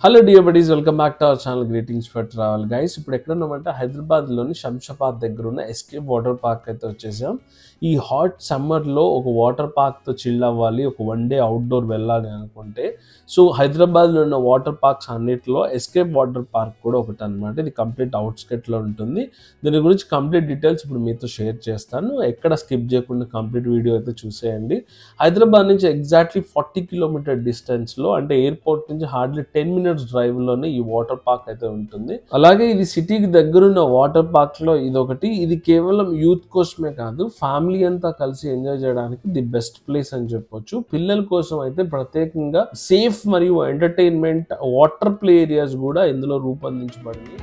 Hello dear buddies, welcome back to our channel. Greetings for travel guys. ఇప్పుడు ఎక్కడ ఉన్నామంటే హైదరాబాద్ లోని శంషాబాద్ దగ్గర ఉన్న ఎస్కేప్ వాటర్ పార్క్ అయితే వచ్చేసాం. ఈ హాట్ సమ్మర్ లో ఒక వాటర్ పార్క్ తో చిల్ అవ్వాలి, ఒక వన్ డే అవుట్డోర్ వెళ్ళాలి అనుకుంటే సో హైదరాబాద్ లో ఉన్న వాటర్ పార్క్స్ అన్నిటిలో ఎస్కేప్ వాటర్ పార్క్ కూడా ఒకటి అన్నమాట. ఇది కంప్లీట్ అవుట్స్కట్ లో ఉంటుంది. దీని గురించి కంప్లీట్ డీటెయిల్స్ ఇప్పుడు మీతో షేర్ చేస్తాను. ఎక్కడ స్కిప్ చేయకుండా కంప్లీట్ వీడియో అయితే చూసేయండి. హైదరాబాద్ నుంచి ఎగ్జాక్ట్లీ 40 కిలోమీటర్ డిస్టెన్స్ లో, అంటే ఎయిర్పోర్ట్ నుంచి హార్డ్లీ 10 మినిట్స్ డ్రైవ్ లోనే ఈ వాటర్ పార్క్ అయితే ఉంటుంది. అలాగే ఇది సిటీకి దగ్గరున్న వాటర్ పార్క్ లో ఇది ఒకటి. ఇది కేవలం యూత్ కోసమే కాదు, ఫ్యామిలీ అంతా కలిసి ఎంజాయ్ చేయడానికి ది బెస్ట్ ప్లేస్ అని చెప్పొచ్చు. పిల్లల కోసం అయితే ప్రత్యేకంగా సేఫ్ మరియు ఎంటర్టైన్మెంట్ వాటర్ ప్లే ఏరియాస్ కూడా ఇందులో రూపొందించబడింది.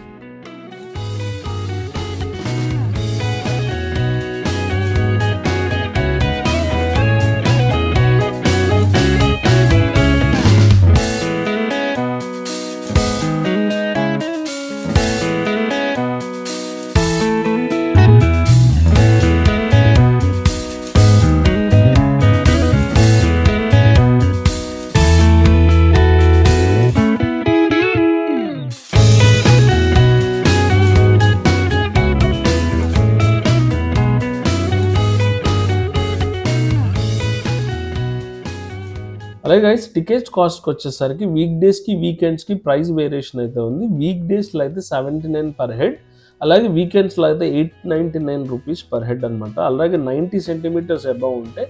అలాగే గైస్, టికెట్స్ కాస్ట్కి వచ్చేసరికి వీక్ డేస్కి వీకెండ్స్కి ప్రైస్ వేరియేషన్ అయితే ఉంది. వీక్ డేస్లో అయితే 79 పర్ హెడ్, అలాగే వీకెండ్స్లో అయితే 899 రూపీస్ పర్ హెడ్ అనమాట. అలాగే 90 సెంటీమీటర్స్ అబవ్ ఉంటే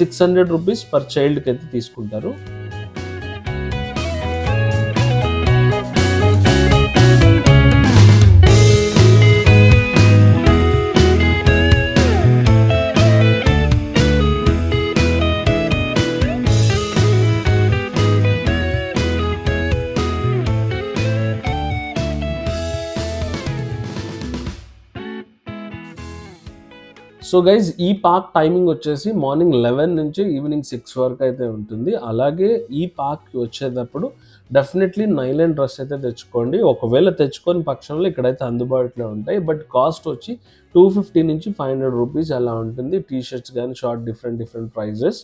600 రూపీస్ పర్ చైల్డ్కి అయితే తీసుకుంటారు. సో గైజ్, ఈ పార్క్ టైమింగ్ వచ్చేసి మార్నింగ్ 11 నుంచి ఈవినింగ్ 6 వరకు అయితే ఉంటుంది. అలాగే ఈ పార్క్ వచ్చేటప్పుడు డెఫినెట్లీ నైలాన్ డ్రెస్ అయితే తెచ్చుకోండి. ఒకవేళ తెచ్చుకొని పక్షంలో ఇక్కడైతే అందుబాటులో ఉంటాయి. బట్ కాస్ట్ వచ్చి 250 నుంచి 500 రూపీస్ అలా ఉంటుంది. టీ షర్ట్స్ కానీ షార్ట్ డిఫరెంట్ ప్రైజెస్.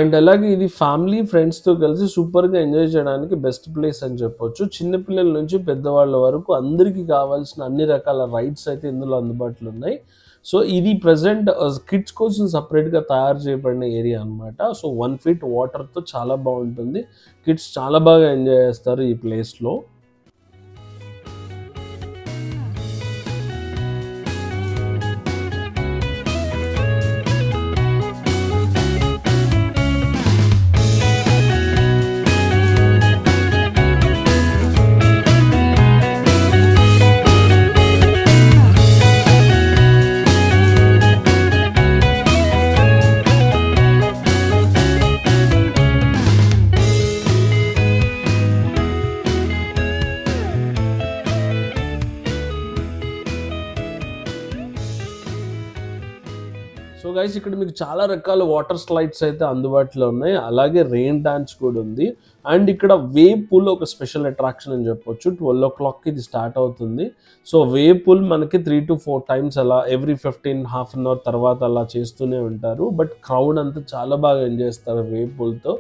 అండ్ అలాగే ఇది ఫ్యామిలీ ఫ్రెండ్స్తో కలిసి సూపర్గా ఎంజాయ్ చేయడానికి బెస్ట్ ప్లేస్ అని చెప్పొచ్చు. చిన్నపిల్లల నుంచి పెద్దవాళ్ళ వరకు అందరికీ కావాల్సిన అన్ని రకాల రైడ్స్ అయితే ఇందులో అందుబాటులో ఉన్నాయి. సో ఇది ప్రజెంట్ కిడ్స్ కోసం సపరేట్గా తయారు చేయబడిన ఏరియా అనమాట. సో 1 feet వాటర్తో చాలా బాగుంటుంది. కిడ్స్ చాలా బాగా ఎంజాయ్ చేస్తారు ఈ ప్లేస్లో. సో గైస్, ఇక్కడ మీకు చాలా రకాల వాటర్ స్లైడ్స్ అయితే అందుబాటులో ఉన్నాయి. అలాగే రెయిన్ డాన్స్ కూడా ఉంది. అండ్ ఇక్కడ వేవ్ పూల్ ఒక స్పెషల్ అట్రాక్షన్ అని చెప్పొచ్చు. 12 o'clockకి ఇది స్టార్ట్ అవుతుంది. సో వేవ్ పూల్ మనకి 3 to 4 times అలా ఎవ్రీ 15 half an hour తర్వాత అలా చేస్తూనే ఉంటారు. బట్ క్రౌడ్ అంతా చాలా బాగా ఎంజాయ్ చేస్తారు వేవ్ పూల్తో.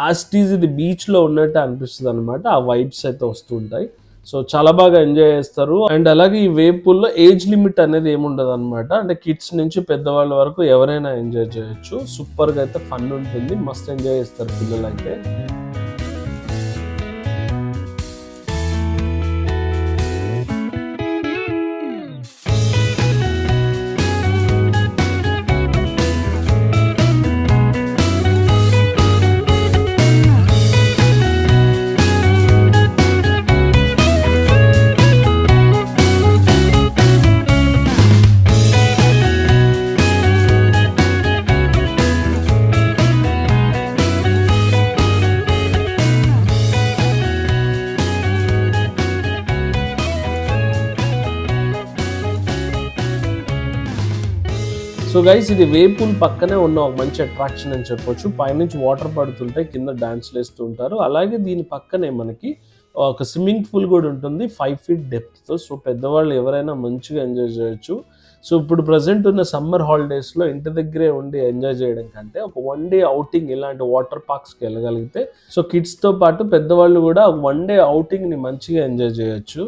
యాస్టీజ్ ఇది బీచ్లో ఉన్నట్టు అనిపిస్తుంది అనమాట. ఆ వైబ్స్ అయితే వస్తుంటాయి. సో చాలా బాగా ఎంజాయ్ చేస్తారు. అండ్ అలాగే ఈ వేవ్ పూల్లో ఏజ్ లిమిట్ అనేది ఏముండదు అనమాట. అంటే కిడ్స్ నుంచి పెద్దవాళ్ళ వరకు ఎవరైనా ఎంజాయ్ చేయొచ్చు. సూపర్గా అయితే ఫన్ ఉంటుంది. మస్త్ ఎంజాయ్ చేస్తారు పిల్లలు అయితే. సో గైస్, ఇది వేవ్ పూల్ పక్కనే ఉన్న ఒక మంచి అట్రాక్షన్ అని చెప్పొచ్చు. పైనుంచి వాటర్ పడుతుంటాయి, కింద డాన్స్లు వేస్తూ ఉంటారు. అలాగే దీని పక్కనే మనకి ఒక స్విమ్మింగ్ పూల్ కూడా ఉంటుంది 5 feet డెప్త్తో. సో పెద్దవాళ్ళు ఎవరైనా మంచిగా ఎంజాయ్ చేయొచ్చు. సో ఇప్పుడు ప్రజెంట్ ఉన్న సమ్మర్ హాలిడేస్లో ఇంటి దగ్గరే ఉండి ఎంజాయ్ చేయడం కంటే ఒక 1 డే అవుటింగ్ ఇలాంటి వాటర్ పార్క్స్కి వెళ్ళగలిగితే సో కిడ్స్తో పాటు పెద్దవాళ్ళు కూడా 1 డే అవుటింగ్ని మంచిగా ఎంజాయ్ చేయొచ్చు.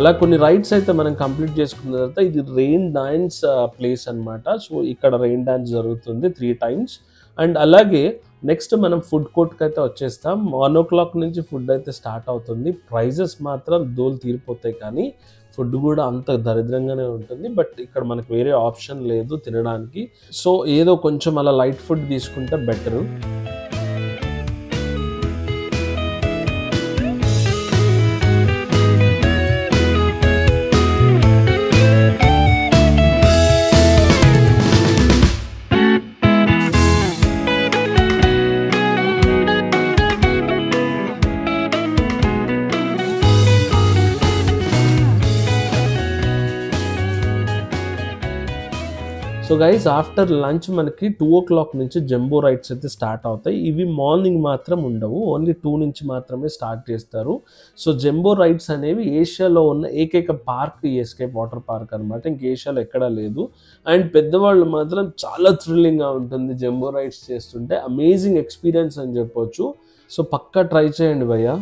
అలా కొన్ని రైడ్స్ అయితే మనం కంప్లీట్ చేసుకున్న తర్వాత ఇది రెయిన్ డాన్స్ ప్లేస్ అనమాట. సో ఇక్కడ రెయిన్ డాన్స్ జరుగుతుంది 3 times. అండ్ అలాగే నెక్స్ట్ మనం ఫుడ్ కోర్ట్కి అయితే వచ్చేస్తాం. 1 o'clock నుంచి ఫుడ్ అయితే స్టార్ట్ అవుతుంది. ప్రైజెస్ మాత్రం దోలు తీరిపోతాయి, కానీ ఫుడ్ కూడా అంత దరిద్రంగానే ఉంటుంది. బట్ ఇక్కడ మనకు వేరే ఆప్షన్ లేదు తినడానికి. సో ఏదో కొంచెం అలా లైట్ ఫుడ్ తీసుకుంటే better. So guys after lunch మనకి 2 o'clock నుంచి జంబో రైడ్స్ అయితే స్టార్ట్ అవుతాయి. ఇవి మార్నింగ్ మాత్రం ఉండవు, ఓన్లీ 2 నుంచి మాత్రమే స్టార్ట్ చేస్తారు. సో జంబో రైడ్స్ అనేవి ఏషియాలో ఉన్న ఏకైక పార్క్ ఈ ఎస్కేప్ వాటర్ పార్క్ అనమాట. ఇంక ఏషియాలో ఎక్కడా లేదు. అండ్ పెద్దవాళ్ళు మాత్రం చాలా థ్రిల్లింగ్గా ఉంటుంది జంబో రైడ్స్ చేస్తుంటే. అమేజింగ్ ఎక్స్పీరియన్స్ అని చెప్పొచ్చు. సో పక్కా ట్రై చేయండి భయ్యా.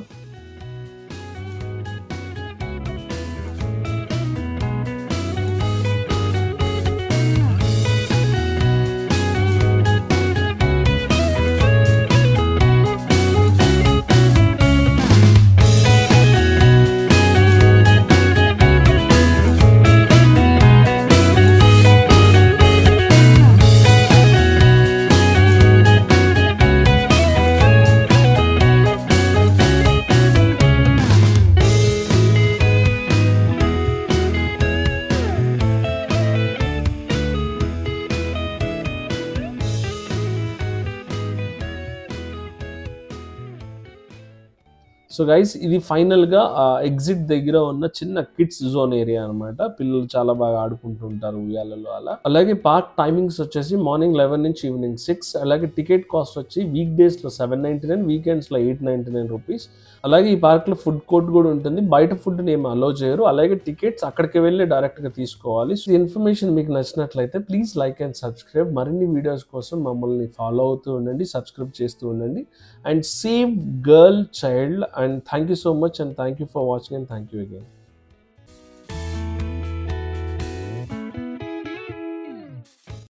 సో గైస్ ఇది ఫైనల్గా ఎగ్జిట్ దగ్గర ఉన్న చిన్న కిడ్స్ జోన్ ఏరియా అనమాట. పిల్లలు చాలా బాగా ఆడుకుంటుంటారు ఉయ్యాలలో అలా. అలాగే పార్క్ టైమింగ్స్ వచ్చేసి మార్నింగ్ 11 నుంచి ఈవినింగ్ 6. అలాగే టికెట్ కాస్ట్ వచ్చి వీక్ డేస్లో 799, వీకెండ్స్లో 899 రూపీస్. అలాగే ఈ పార్క్లో ఫుడ్ కోర్ట్ కూడా ఉంటుంది. బయట ఫుడ్ని ఏమి అలో చేయరు. అలాగే టికెట్స్ అక్కడికి వెళ్ళి డైరెక్ట్గా తీసుకోవాలి. సో ఇన్ఫర్మేషన్ మీకు నచ్చినట్లయితే ప్లీజ్ లైక్ అండ్ సబ్స్క్రైబ్. మరిన్ని వీడియోస్ కోసం మమ్మల్ని ఫాలో అవుతూ ఉండండి, సబ్స్క్రైబ్ చేస్తూ ఉండండి. And save girl child, and thank you so much, and thank you for watching, and thank you again.